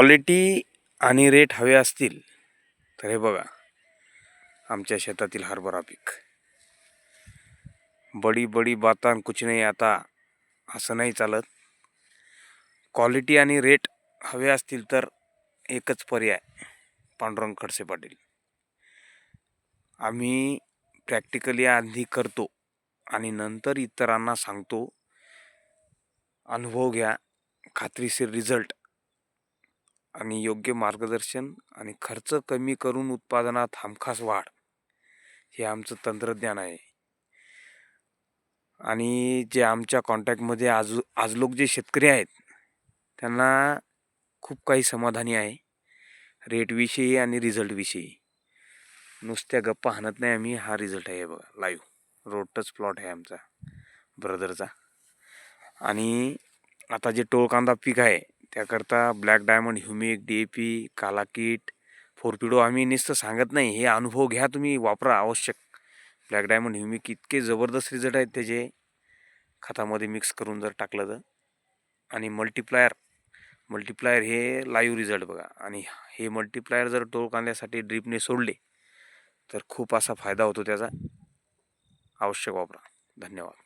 Quality आणि rate हवे असतील तर हे बघा, आमच्या शेतातील हरभरा पीक. बडी बडी बातां कुछ नाही आता, असं नाही चालत. क्वालिटी आणि रेट हवे असतील तर एकच पर्याय, पांडुरंग खडसे पाटील. आम्ही प्रॅक्टिकली आधी करतो आणि नंतर इतरांना सांगतो. अनुभव घ्या, खात्रीशीर रिझल्ट आणि योग्य मार्गदर्शन आणि खर्च कमी करून उत्पादनात हमखास वाढ, हे आमचं तंत्रज्ञान आहे. आणि जे आमच्या कॉन्टॅक्टमध्ये आज लोक जे शेतकरी आहेत त्यांना खूप काही समाधानी आहे रेटविषयी आणि रिझल्टविषयी. नुसत्या गप्पा हाणत नाही आम्ही. हा रिझल्ट आहे बघा, लाईव्ह रोड टच प्लॉट आहे आमचा ब्रदरचा. आणि आता जे टोळ कांदा पीक आहे त्याकरता ब्लॅक डायमंड, ह्युमिक, DAP, काला कीट, फोरपिडो आम्ही नुसतं सांगत नाही, हे अनुभव घ्या, तुम्ही वापरा आवश्यक. ब्लॅक डायमंड, ह्युमिक इतके जबरदस्त रिझल्ट आहेत त्याचे खतामध्ये मिक्स करून जर टाकलं तर. आणि मल्टीप्लायर हे लाईव्ह रिझल्ट बघा. आणि हे मल्टीप्लायर जर टोळ कांद्यासाठी ड्रिपने सोडले तर खूप असा फायदा होतो त्याचा. आवश्यक वापरा. धन्यवाद.